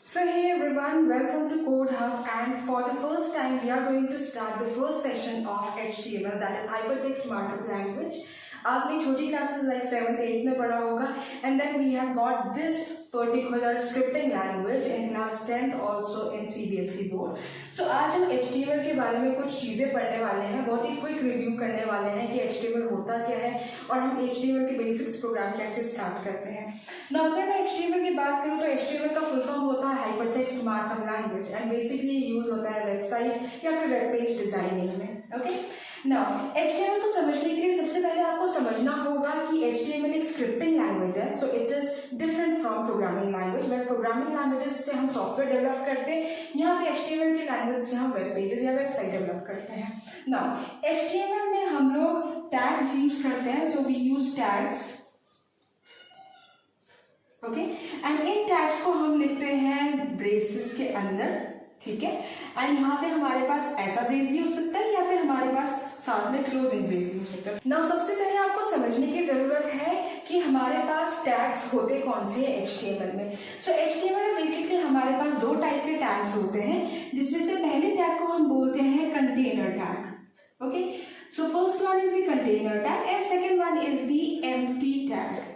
So hey everyone, welcome to Code Hub, and for the first time we are going to start the first session of HTML, that is Hypertext Markup Language. आपने छोटी classes like 7th 8th में पढ़ा होगा, and then we have got this particular scripting language in class 10th also in CBSE board. So आज हम HTML के बारे में कुछ चीज़ें पढ़ने वाले हैं, बहुत ही क्विक रिव्यू करने वाले हैं कि HTML होता क्या है और हम HTML के बेसिक्स प्रोग्राम कैसे स्टार्ट करते हैं. ना अगर मैं HTML की बात करूँ तो HTML का फुल फॉर्म होता है hypertext markup language, and basically use होता है वेबसाइट या फिर वेब पेज डिजाइनिंग में. ओके, नाउ HTML को समझने के लिए सबसे पहले आपको समझना होगा कि HTML एक स्क्रिप्टिंग लैंग्वेज है. So it is different from programming language. Web programming languages से हम सॉफ्टवेयर डेवलप करते हैं, यहाँ पे HTML की लैंग्वेज से हम वेब पेजेस या वेबसाइट डेवलप करते हैं. नाउ HTML में हम लोग टैग्स यूज करते हैं. So we use tags, okay, and इन टैग्स को हम लिखते हैं ब्रेसेस के अंदर. ठीक है, एंड यहाँ पे हमारे पास ऐसा ब्रेस भी हो सकता है या फिर हमारे पास साथ में क्लोजिंग ब्रेस भी हो सकता है. नाउ सबसे पहले आपको समझने की जरूरत है कि हमारे पास टैग्स होते कौन से हैं HTML में. सो HTML में बेसिकली हमारे पास दो टाइप के टैग्स होते हैं, जिसमें से पहले टैग को हम बोलते हैं container tag. Okay, so first one is the container tag and second one is the empty tag.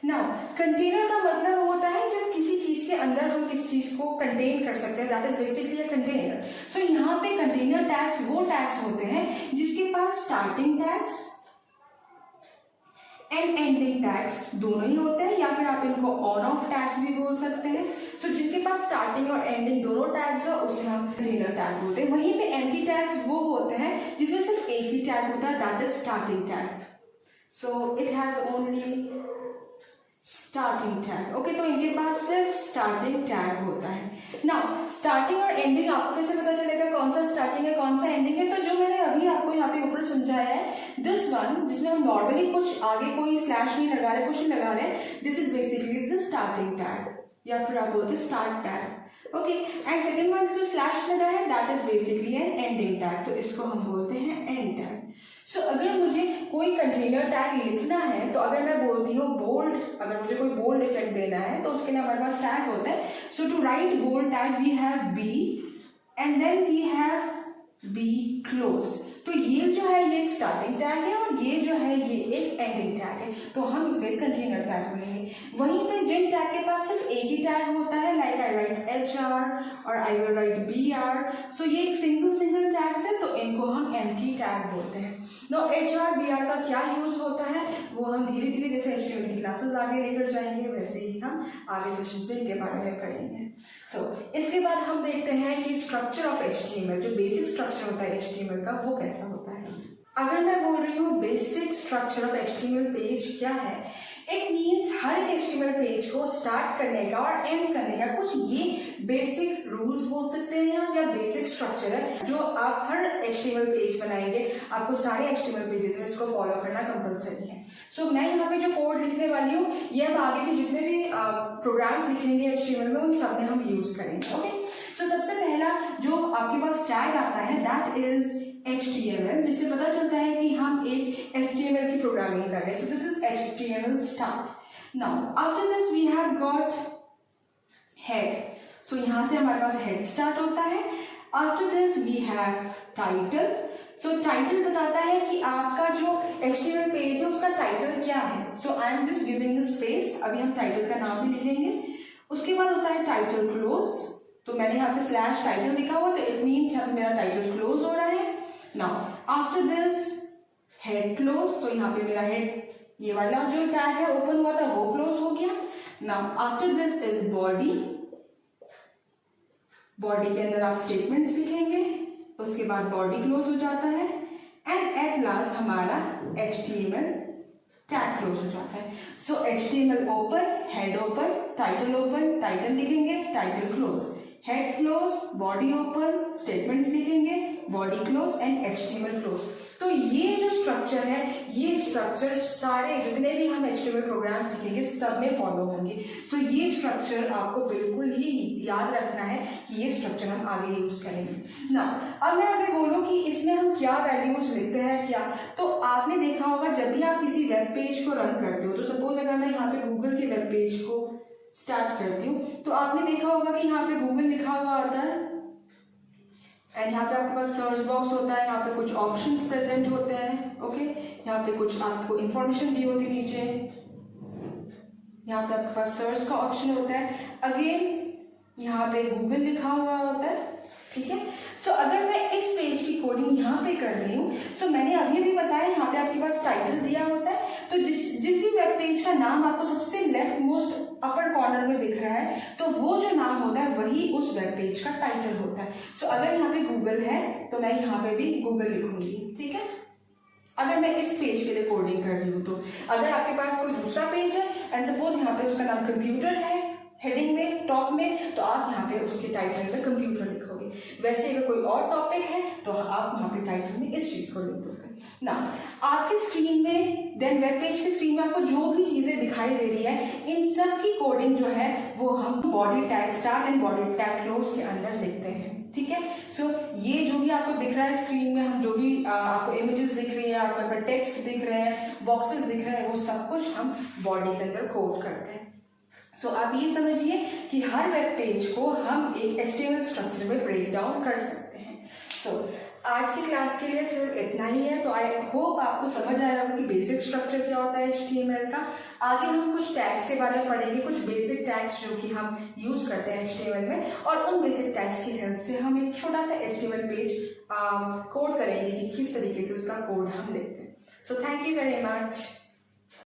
Now container का मतलब होता है जब किसी चीज के अंदर हम किसी चीज को कंटेन कर सकते हैं, that is basically a container. So यहाँ पे कंटेनर टैग्स वो टैग्स होते हैं जिसके पास starting tags and ending tags दोनों ही होते हैं, या फिर आप इनको ऑन ऑफ टैग्स भी बोल सकते हैं. सो जिनके पास स्टार्टिंग और एंडिंग दोनों टैग्स हो उसे हम कंटेनर टैग बोलते हैं. वहीं पे एम्प्टी टैग्स वो होते हैं जिसमें सिर्फ एक ही टैग होता है, that is starting tag. So it has only starting tag. Okay, तो इनके पास सिर्फ स्टार्टिंग टैग होता है. नाउ स्टार्टिंग और एंडिंग आपको कैसे पता चलेगा कौन सा स्टार्टिंग है कौन सा एंडिंग है? तो जो मैंने अभी आपको यहाँ पे ऊपर समझाया है, दिस वन जिसमें हम नॉर्मली कुछ आगे कोई स्लैश नहीं लगा रहे, कुछ नहीं लगा रहे, this is basically the starting tag, या फिर आप बोलते start tag. Okay, and second one जो स्लैश लगा है that is basically an ending tag, तो इसको हम बोलते हैं एंड टैग. सो अगर मुझे कोई कंटेनर टैग लिखना है तो अगर मैं बोलती हूँ बोल्ड, अगर मुझे कोई बोल्ड इफेक्ट देना है तो उसके लिए हमारे पास टैग होता है. So to write bold tag we have B and then we have B close. तो ये जो है ये एक स्टार्टिंग टैग है और ये जो है ये एक एंडिंग टैग है, तो हम इसे कंटेनर टैग बोलेंगे. वहीं पे जिन टैग के पास सिर्फ एक ही टैग होता है, लाइक आई राइट HR और आई विल राइट BR, सो ये एक सिंगल टैग्स है, तो इनको हम एम्प्टी टैग बोलते हैं. नो HR BR का क्या यूज होता है वो हम धीरे धीरे जैसे HTML की क्लासेस आगे लेकर जाएंगे वैसे ही हम आगे सेशंस में इनके बारे में पढ़ेंगे. सो इसके बाद हम देखते हैं कि स्ट्रक्चर ऑफ HTML, जो बेसिक स्ट्रक्चर होता है HTML का, वो कैसा होता है. अगर मैं बोल रही हूँ basic structure of HTML page क्या है, इट मीन्स हर एक HTML पेज को स्टार्ट करने का और एंड करने का कुछ ये बेसिक रूल्स बोल सकते हैं या बेसिक स्ट्रक्चर है जो आप हर HTML पेज बनाएंगे, आपको सारे HTML पेजेस में इसको फॉलो करना कंपलसरी है. सो मैं यहाँ पे जो कोड लिखने वाली हूँ ये हम आगे के जितने भी प्रोग्राम्स लिखेंगे HTML में उन सब में हम यूज करेंगे. ओके, सो सबसे पहला जो आपके पास टैग आता है दैट इज HTML, जिससे पता चलता है कि हम एक HTML की प्रोग्रामिंग कर रहे हैं. So this is HTML start. Now after this we have got head. So यहाँ से हमारे पास हेड स्टार्ट होता है. After this we have title. So title बताता है कि आपका जो HTML पेज है उसका टाइटल क्या है. So I am just giving the space, अभी हम टाइटल का नाम भी लिखेंगे. उसके बाद होता है टाइटल क्लोज. तो मैंने यहाँ पे स्लैश टाइटल लिखा हुआ, तो इट मीन्स यहाँ पे मेरा टाइटल क्लोज हो रहा है. Now after this head close, तो यहाँ पे मेरा हेड ये वाला जो टैग है ओपन हुआ था वो क्लोज हो गया. Now after this is body. Body के अंदर आप स्टेटमेंट्स लिखेंगे, उसके बाद बॉडी क्लोज हो जाता है एंड एट लास्ट हमारा HTML टैग क्लोज हो जाता है. So HTML open, head open, title लिखेंगे, title close, head close, body open, statements लिखेंगे, body close and HTML close. तो ये जो स्ट्रक्चर है, ये स्ट्रक्चर सारे जितने भी हम HTML प्रोग्राम्स लिखेंगे सब में फॉलो होंगे. सो ये स्ट्रक्चर आपको बिल्कुल ही याद रखना है कि ये स्ट्रक्चर हम आगे यूज करेंगे. ना अब मैं अगर बोलूँ कि इसमें हम क्या वैल्यूज लिखते हैं क्या, तो आपने देखा होगा जब भी आप किसी वेब पेज को रन करते हो, तो सपोज अगर मैं यहाँ पे गूगल के वेब पेज को स्टार्ट करती हूँ तो आपने देखा एंड यहाँ पे आपके पास सर्च बॉक्स होता है, यहाँ पे कुछ ऑप्शंस प्रेजेंट होते हैं, ओके। यहाँ पे कुछ आपको इंफॉर्मेशन दी होती है नीचे, यहाँ पे आपके पास सर्च का ऑप्शन होता है, अगेन यहाँ पे गूगल लिखा हुआ होता है, ठीक है। सो अगर मैं इस पेज की कोडिंग यहाँ पे कर रही हूँ, सो मैंने अभी भी बताया यहाँ पे आपके पास टाइटल दिया होता है, तो जिस भी वेब पेज का नाम आपको सबसे लेफ्ट मोस्ट अपर कॉर्नर में दिख रहा है, तो वो जो नाम होता है वही उस वेब पेज का टाइटल होता है। सो अगर यहाँ पे गूगल है तो मैं यहाँ पे भी गूगल लिखूंगी, ठीक है, अगर मैं इस पेज के लिए कोडिंग कर रही हूँ। तो अगर आपके पास कोई दूसरा पेज है एंड सपोज यहाँ पे उसका नाम कंप्यूटर है हेडिंग में टॉप में, तो आप यहाँ पे उसके टाइटल में कंप्यूटर लिखोगे। वैसे अगर कोई और टॉपिक है तो आप यहाँ पे टाइटल में इस चीज को लिख दोगे ना। आपकी स्क्रीन में देन वेब पेज की स्क्रीन में आपको जो भी चीजें दिखाई दे रही है, इन सब की कोडिंग जो है वो हम body tag start and body tag close के अंदर लिखते हैं, ठीक है। सो ये जो भी आपको दिख रहा है स्क्रीन में, हम जो भी आपको इमेजेस दिख रही है, आपको यहाँ टेक्स्ट दिख रहे हैं, बॉक्सेस दिख रहे हैं, वो सब कुछ हम बॉडी के अंदर कोड करते हैं। सो आप ये समझिए कि हर वेब पेज को हम एक HTML स्ट्रक्चर में ब्रेक डाउन कर सकते हैं। सो आज की क्लास के लिए सिर्फ इतना ही है। तो आई होप आपको समझ आया होगा कि बेसिक स्ट्रक्चर क्या होता है HTML का। आगे हम कुछ टैग्स के बारे में पढ़ेंगे, कुछ बेसिक टैग्स जो कि हम यूज करते हैं HTML में, और उन बेसिक टैग्स की हेल्प से हम एक छोटा सा HTML पेज कोड करेंगे कि किस तरीके से उसका कोड हम लिखते हैं। So thank you very much.